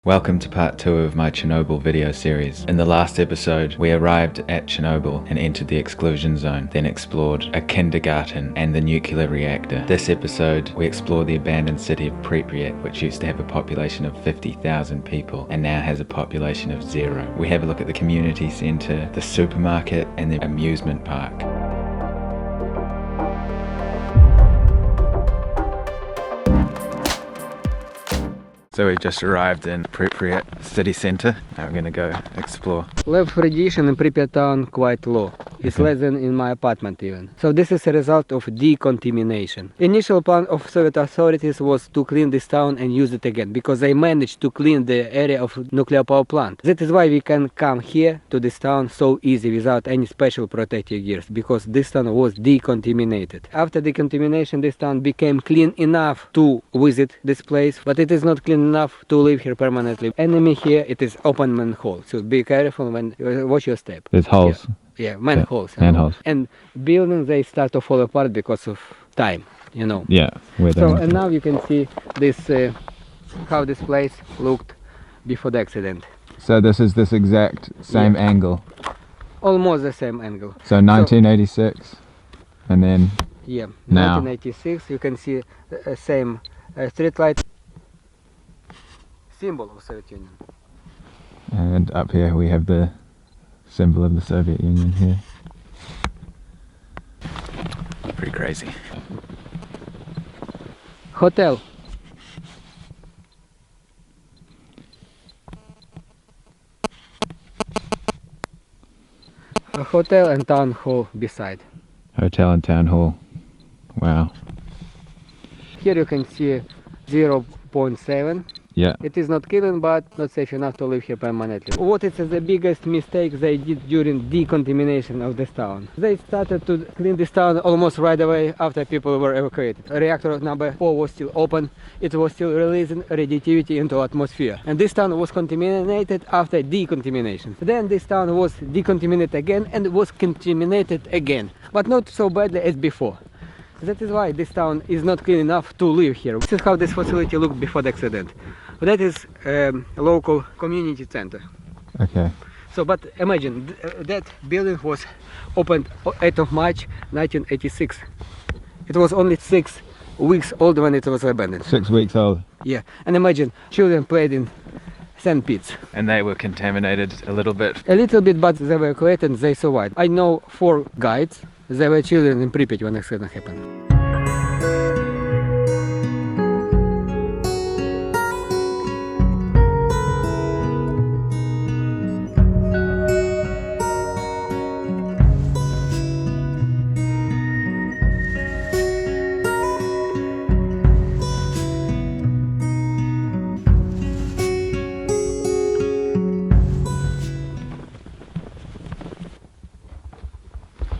Welcome to part 2 of my Chernobyl video series. In the last episode, we arrived at Chernobyl and entered the exclusion zone, then explored a kindergarten and the nuclear reactor. This episode, we explore the abandoned city of Pripyat, which used to have a population of 50,000 people and now has a population of 0. We have a look at the community centre, the supermarket and the amusement park. So we've just arrived in Pripyat city center. Now we're gonna go explore. Level radiation in Pripyat town quite low. It's less than in my apartment even. So this is a result of decontamination. Initial plan of Soviet authorities was to clean this town and use it again, because they managed to clean the area of nuclear power plant. That is why we can come here to this town so easy without any special protective gears, because this town was decontaminated. After decontamination, this town became clean enough to visit this place, but it is not clean enough to live here permanently. Enemy here, it is open manhole, so be careful when you watch your step. There's holes. Yeah, manholes. Manholes. And buildings, they start to fall apart because of time, you know. Yeah. So, and now you can see this, how this place looked before the accident. So this is this exact same angle. Almost the same angle. So 1986 and then Yeah, now. 1986, you can see the same street light. Symbol of Soviet Union. And up here we have the symbol of the Soviet Union here. Pretty crazy. Hotel. A hotel and town hall beside. Hotel and town hall. Wow. Here you can see 0.7. Yeah. It is not killing, but not safe enough to live here permanently. What is the biggest mistake they did during decontamination of this town? They started to clean this town almost right away after people were evacuated. Reactor number 4 was still open. It was still releasing radioactivity into atmosphere. And this town was contaminated after decontamination. Then this town was decontaminated again and was contaminated again, but not so badly as before. That is why this town is not clean enough to live here. This is how this facility looked before the accident. That is a local community center. Okay. So, but imagine, that building was opened 8th of March 1986. It was only 6 weeks old when it was abandoned. 6 weeks old. Yeah, and imagine, children played in sand pits. And they were contaminated a little bit. A little bit, but they were evacuated and they survived. I know 4 guides. They were children in Pripyat when the accident happened.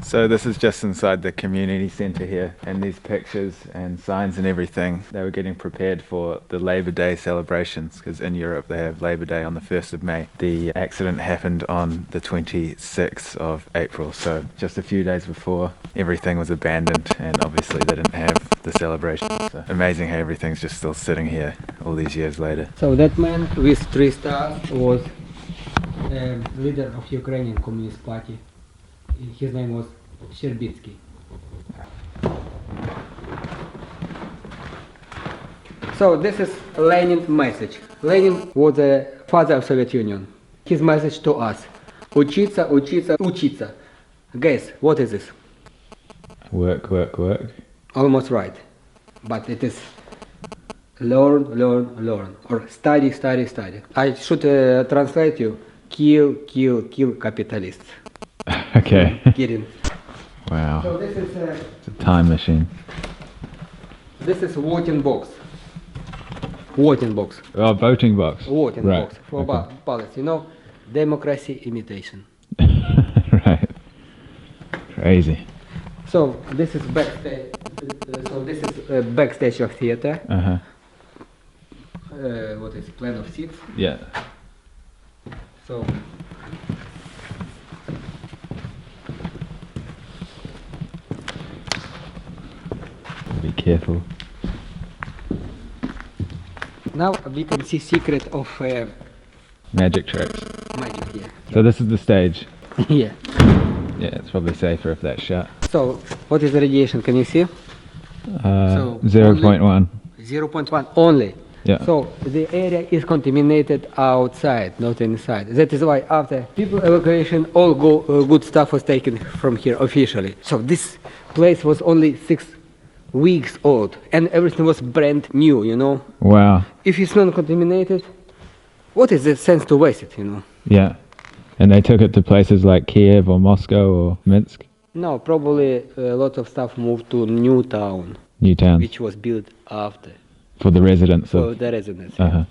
So this is just inside the community centre here, and these pictures and signs and everything, they were getting prepared for the Labour Day celebrations, because in Europe they have Labour Day on the 1st of May. The accident happened on the 26th of April, so just a few days before everything was abandoned, and obviously they didn't have the celebration. So amazing how everything's just still sitting here all these years later. So that man with 3 stars was leader of Ukrainian Communist Party. His name was Sherbitsky. So this is Lenin's message. Lenin was the father of Soviet Union. His message to us: учиться, учиться, учиться. Guess what is this? Work, work, work. Almost right, but it is learn, learn, learn, or study, study, study. I should translate you: kill, kill, kill capitalists. Okay. Kidding. Wow. So this is It's a time machine. this is voting box. Voting box. Oh, voting box. Voting Right. box for Okay. ballots. You know, democracy imitation. Right. Crazy. So this is backstage. So this is backstage of theater. Uh-huh. What is plan of seats? Yeah. So Be careful. Now we can see secret of Magic tricks. magic here. So this is the stage. Yeah. Yeah, it's probably safer if that's shut. So, what is the radiation? Can you see? So 0.1. 0.1 only. Yeah. So the area is contaminated outside, not inside. That is why after people evacuation, all good stuff was taken from here officially. So this place was only 6 weeks old, and everything was brand new. You know. Wow. If it's not contaminated, what is the sense to waste it? You know. Yeah. And they took it to places like Kiev or Moscow or Minsk? No, probably a lot of stuff moved to New Town, Newtown. which was built after For the residents for of... the residents. Uh-huh.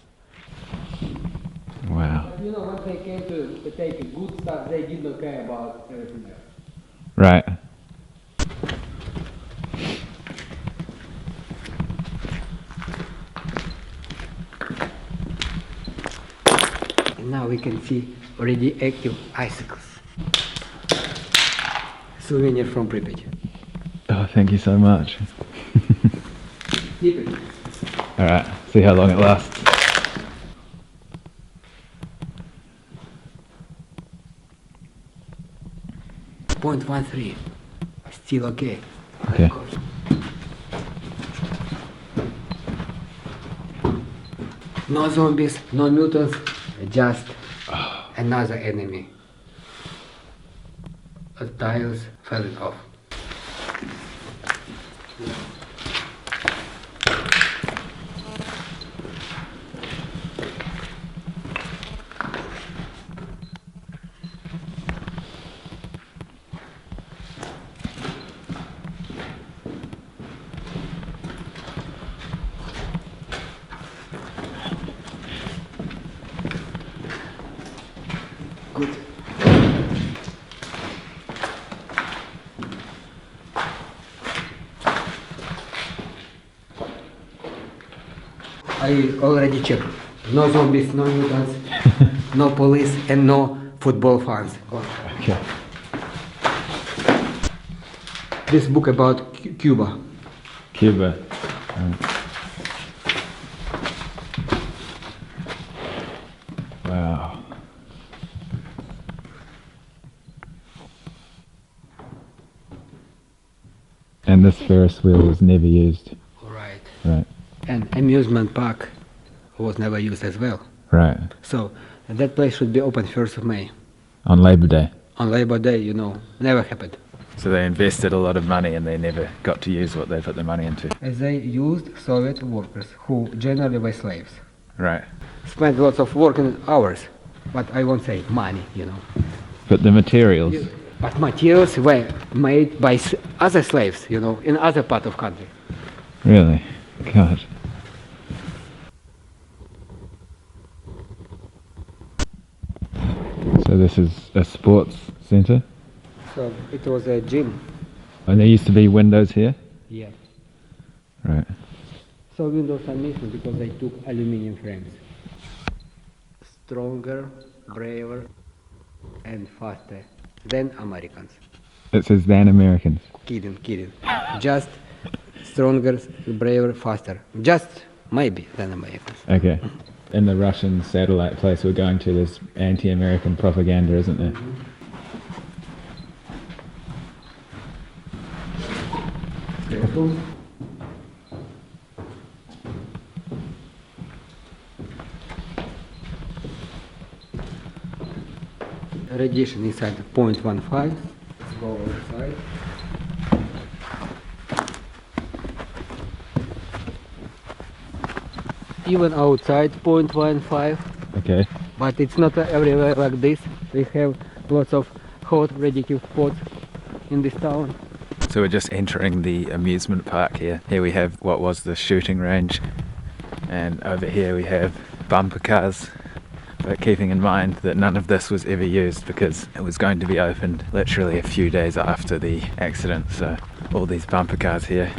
Wow. You know, when they came to take good stuff, they did not care about everything else. Right. And now we can see radioactive icicles. Souvenir from Pripyat. Oh, thank you so much. Keep it. All right, see how long it lasts. .13. Still okay. Okay. No zombies, no mutants, just another enemy. Tiles fell off. Good. I already checked. No zombies, no mutants, no police, and no football fans. Okay. This book about Cuba. Cuba. Wow. And this Ferris wheel was never used. Right. Right. And amusement park was never used as well. Right. So that place should be open 1st of May. On Labor Day. On Labor Day, you know, never happened. So they invested a lot of money and they never got to use what they put their money into. As they used Soviet workers who generally were slaves. Right. Spent lots of working hours, but I won't say money, you know. But the materials. But materials were made by other slaves, you know, in other part of country. Really? God. So this is a sports center? So it was a gym. And there used to be windows here? Yeah. Right. So windows are missing because they took aluminium frames. Stronger, braver, and faster than Americans. It says than Americans. Kidding. Just stronger, braver, faster. Just maybe than Americans. Okay. In the Russian satellite place we're going to, there's anti-American propaganda, isn't there? Careful. Radiation inside 0.15. Let's go outside. Even outside 0.15, Okay. but it's not everywhere like this. We have lots of hot radioactive spots in this town. So we're just entering the amusement park here. Here we have what was the shooting range, and over here we have bumper cars. But keeping in mind that none of this was ever used because it was going to be opened literally a few days after the accident. So all these bumper cars here.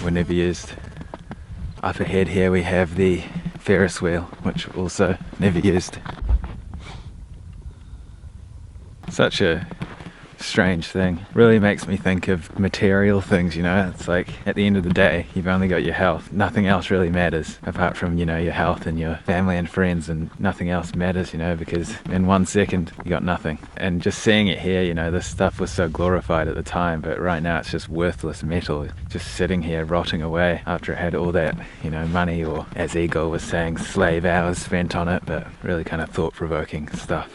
Were never used. Up ahead here we have the Ferris wheel, which also never used. Such a strange thing. Really makes me think of material things, you know. It's like at the end of the day, you've only got your health. Nothing else really matters apart from, you know, your health and your family and friends, and nothing else matters, you know, because in 1 second you got nothing. And just seeing it here, you know, this stuff was so glorified at the time, but right now it's just worthless metal, just sitting here rotting away after it had all that, you know, money, or as Igor was saying, slave hours spent on it, but really kind of thought-provoking stuff.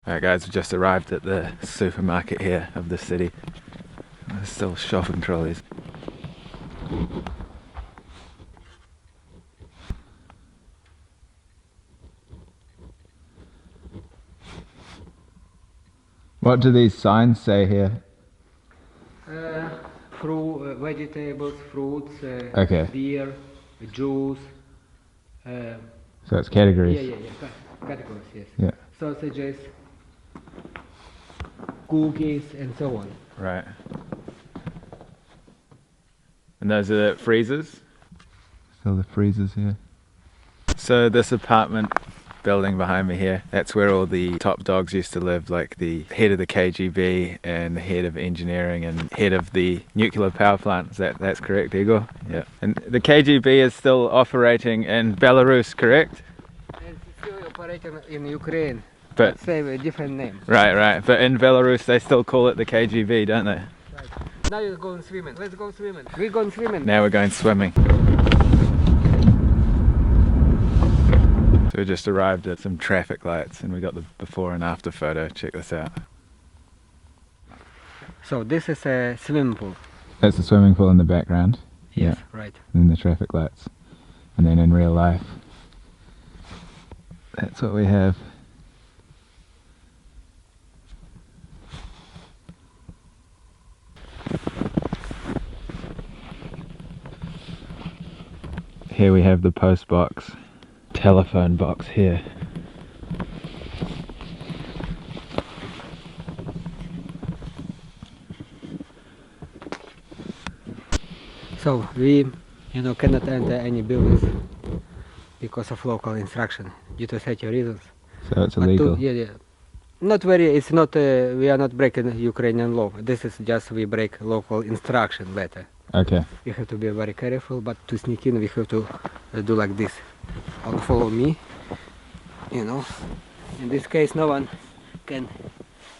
Alright guys, we just arrived at the supermarket here of the city. There's still shopping trolleys. What do these signs say here? Vegetables, fruits, Okay. beer, juice. So it's categories. Yeah. Categories, yes. Yeah. Sausages, cookies, and so on. Right. And those are the freezers? Still the freezers here. So this apartment building behind me here, that's where all the top dogs used to live, like the head of the KGB and the head of engineering and head of the nuclear power plant. That's correct, Igor? Yeah. And the KGB is still operating in Belarus, correct? And still operating in Ukraine. But Same, a different name. right. But in Belarus they still call it the KGB, don't they? Right. Now you're going swimming. Let's go swimming. We're going swimming. Now we're going swimming. So we just arrived at some traffic lights and we got the before and after photo. Check this out. So this is a swimming pool. That's the swimming pool in the background. Yes, Yeah. right. And then the traffic lights. And then in real life, that's what we have. Here we have the post box, telephone box here. So we, cannot enter any buildings because of local instruction due to safety reasons. So it's illegal. Yeah. Not very. It's not. We are not breaking Ukrainian law. This is just we break local instruction letter. Okay. We have to be very careful, but to sneak in we have to do like this. Follow me. In this case no one can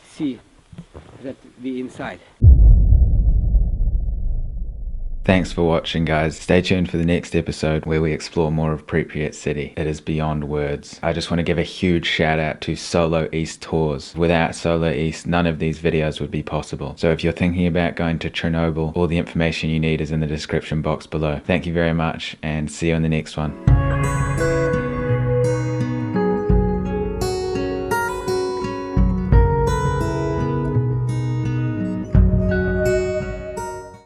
see that we inside. Thanks for watching, guys. Stay tuned for the next episode where we explore more of Pripyat city. It is beyond words. I just want to give a huge shout out to Solo East Tours. Without Solo East, none of these videos would be possible. So if you're thinking about going to Chernobyl, all the information you need is in the description box below. Thank you very much and see you in the next one.